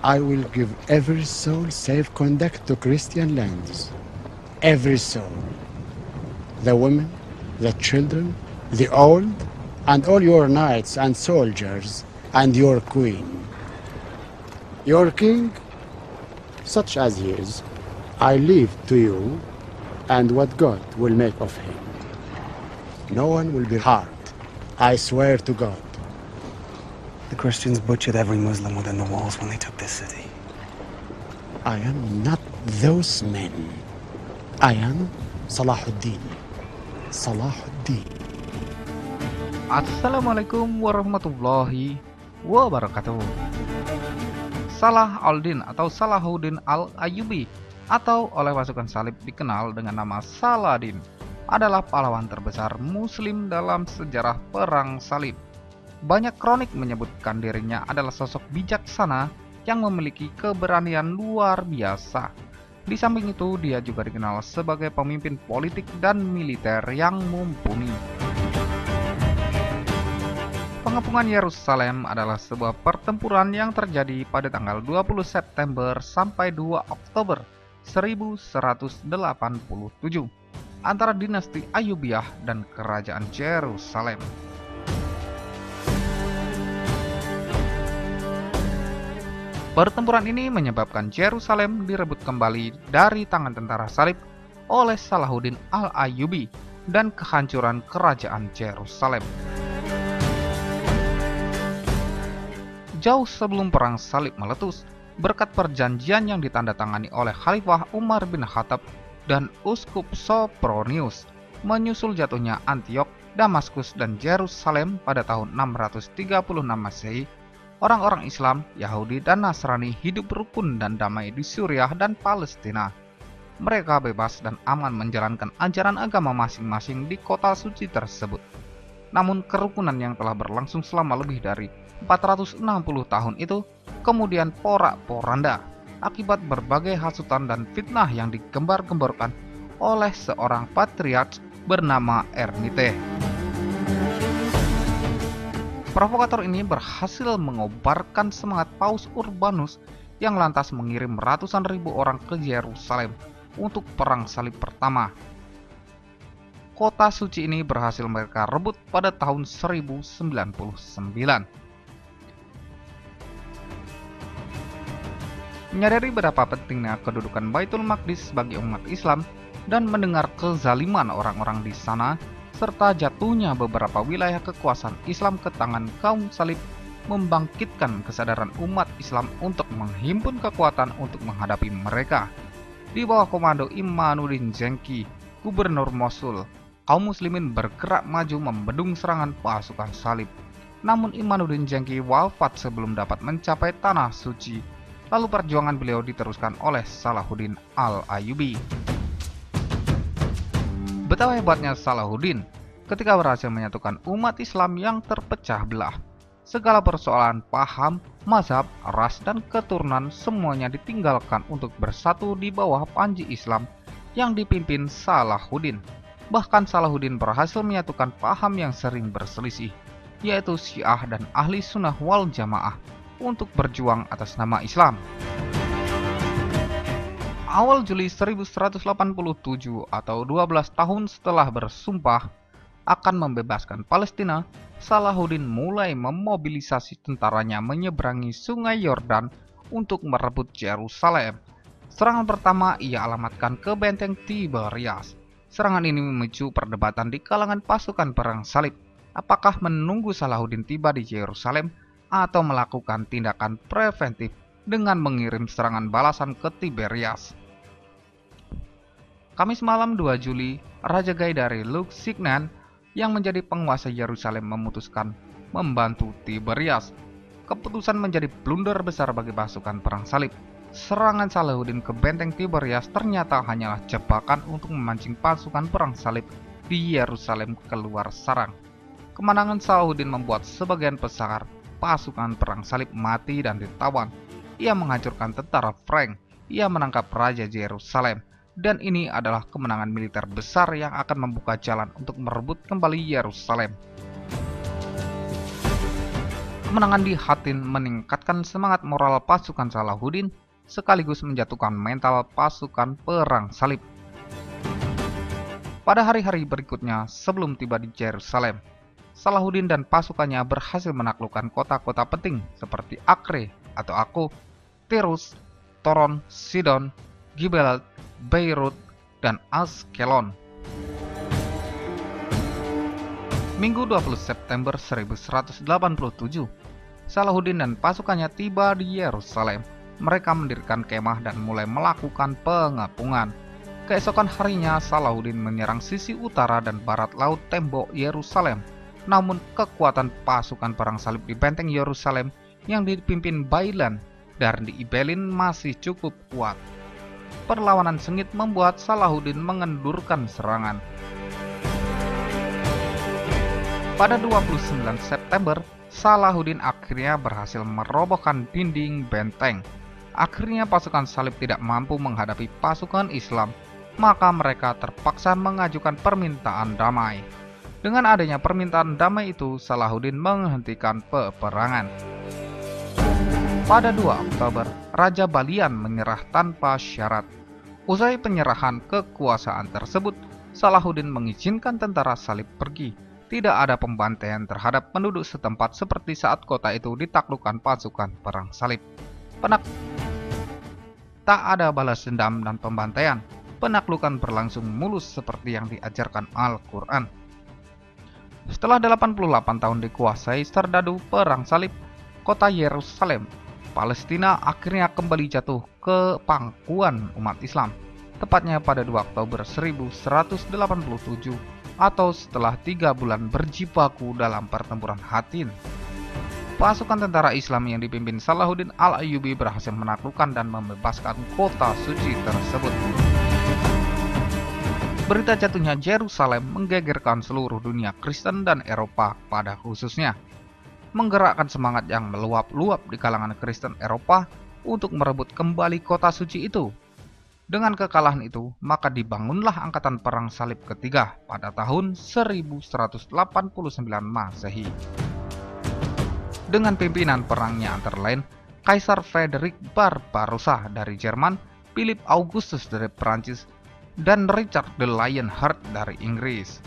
I will give every soul safe conduct to Christian lands. Every soul. The women, the children, the old, and all your knights and soldiers, and your queen. Your king, such as he is, I leave to you, and what God will make of him. No one will be harmed. I swear to God. The Christians butchered every Muslim within the walls when they took this city. I am not those men. I am Salahuddin. Salahuddin. Assalamualaikum warahmatullahi wabarakatuh. Salah al-Din atau Salahuddin al-Ayyubi atau oleh pasukan salib dikenal dengan nama Saladin adalah pahlawan terbesar muslim dalam sejarah perang salib. Banyak kronik menyebutkan dirinya adalah sosok bijaksana yang memiliki keberanian luar biasa. Di samping itu, dia juga dikenal sebagai pemimpin politik dan militer yang mumpuni. Pengepungan Yerusalem adalah sebuah pertempuran yang terjadi pada tanggal 20 September sampai 2 Oktober 1187 antara dinasti Ayyubiyah dan kerajaan Yerusalem. Pertempuran ini menyebabkan Yerusalem direbut kembali dari tangan tentara salib oleh Salahuddin al-Ayyubi dan kehancuran kerajaan Yerusalem. Jauh sebelum perang salib meletus, berkat perjanjian yang ditandatangani oleh Khalifah Umar bin Khattab dan Uskup Sopronius, menyusul jatuhnya Antiok, Damaskus, dan Yerusalem pada tahun 636 Masehi, orang-orang Islam, Yahudi, dan Nasrani hidup rukun dan damai di Suriah dan Palestina. Mereka bebas dan aman menjalankan ajaran agama masing-masing di kota suci tersebut. Namun kerukunan yang telah berlangsung selama lebih dari 460 tahun itu kemudian porak-poranda akibat berbagai hasutan dan fitnah yang digembar-gemborkan oleh seorang patriark bernama Ernite. Provokator ini berhasil mengobarkan semangat Paus Urbanus yang lantas mengirim ratusan ribu orang ke Yerusalem untuk perang salib pertama. Kota suci ini berhasil mereka rebut pada tahun 1099. Menyadari betapa pentingnya kedudukan Baitul Maqdis bagi umat Islam dan mendengar kezaliman orang-orang di sana, serta jatuhnya beberapa wilayah kekuasaan Islam ke tangan kaum salib, membangkitkan kesadaran umat Islam untuk menghimpun kekuatan untuk menghadapi mereka. Di bawah komando Imanuddin Zenki, gubernur Mosul, kaum muslimin bergerak maju membendung serangan pasukan salib. Namun Imanuddin Zenki wafat sebelum dapat mencapai tanah suci. Lalu perjuangan beliau diteruskan oleh Salahuddin al-Ayyubi. Betapa hebatnya Salahuddin ketika berhasil menyatukan umat Islam yang terpecah belah. Segala persoalan paham, mazhab, ras, dan keturunan semuanya ditinggalkan untuk bersatu di bawah panji Islam yang dipimpin Salahuddin. Bahkan Salahuddin berhasil menyatukan paham yang sering berselisih, yaitu Syiah dan Ahli Sunnah wal Jamaah, untuk berjuang atas nama Islam. Awal Juli 1187 atau 12 tahun setelah bersumpah akan membebaskan Palestina, Salahuddin mulai memobilisasi tentaranya menyeberangi sungai Yordan untuk merebut Yerusalem. Serangan pertama ia alamatkan ke benteng Tiberias. Serangan ini memicu perdebatan di kalangan pasukan perang salib. Apakah menunggu Salahuddin tiba di Yerusalem atau melakukan tindakan preventif dengan mengirim serangan balasan ke Tiberias? Kamis malam 2 Juli, Raja Gaidari Lusignan yang menjadi penguasa Yerusalem memutuskan membantu Tiberias. Keputusan menjadi blunder besar bagi pasukan perang salib. Serangan Salahuddin ke benteng Tiberias ternyata hanyalah jebakan untuk memancing pasukan perang salib di Yerusalem keluar sarang. Kemenangan Salahuddin membuat sebagian besar pasukan perang salib mati dan ditawan. Ia menghancurkan tentara Frank. Ia menangkap Raja Yerusalem. Dan ini adalah kemenangan militer besar yang akan membuka jalan untuk merebut kembali Yerusalem. Kemenangan di Hattin meningkatkan semangat moral pasukan Salahuddin sekaligus menjatuhkan mental pasukan perang salib. Pada hari-hari berikutnya sebelum tiba di Yerusalem, Salahuddin dan pasukannya berhasil menaklukkan kota-kota penting seperti Acre atau Akko, Tirus, Toron, Sidon, Gibelat, Beirut, dan Askelon. Minggu 20 September 1187, Salahuddin dan pasukannya tiba di Yerusalem. Mereka mendirikan kemah dan mulai melakukan pengepungan. Keesokan harinya, Salahuddin menyerang sisi utara dan barat laut tembok Yerusalem. Namun, kekuatan pasukan perang salib di benteng Yerusalem yang dipimpin Bailan dan Ibelin masih cukup kuat. Perlawanan sengit membuat Salahuddin mengendurkan serangan. Pada 29 September, Salahuddin akhirnya berhasil merobohkan dinding benteng. Akhirnya pasukan salib tidak mampu menghadapi pasukan Islam, maka mereka terpaksa mengajukan permintaan damai. Dengan adanya permintaan damai itu, Salahuddin menghentikan peperangan. Pada 2 Oktober, Raja Balian menyerah tanpa syarat. Usai penyerahan kekuasaan tersebut, Salahuddin mengizinkan tentara salib pergi. Tidak ada pembantaian terhadap penduduk setempat seperti saat kota itu ditaklukkan pasukan perang salib. Tak ada balas dendam dan pembantaian. Penaklukan berlangsung mulus seperti yang diajarkan Al-Quran. Setelah 88 tahun dikuasai serdadu perang salib, kota Yerusalem, Palestina akhirnya kembali jatuh ke pangkuan umat Islam, tepatnya pada 2 Oktober 1187 atau setelah 3 bulan berjibaku dalam pertempuran Hattin. Pasukan tentara Islam yang dipimpin Salahuddin Al-Ayyubi berhasil menaklukkan dan membebaskan kota suci tersebut. Berita jatuhnya Yerusalem menggegerkan seluruh dunia Kristen dan Eropa pada khususnya, menggerakkan semangat yang meluap-luap di kalangan Kristen Eropa untuk merebut kembali kota suci itu. Dengan kekalahan itu, maka dibangunlah Angkatan Perang Salib ketiga pada tahun 1189 Masehi. Dengan pimpinan perangnya antara lain Kaisar Frederick Barbarossa dari Jerman, Philip Augustus dari Prancis, dan Richard the Lionheart dari Inggris.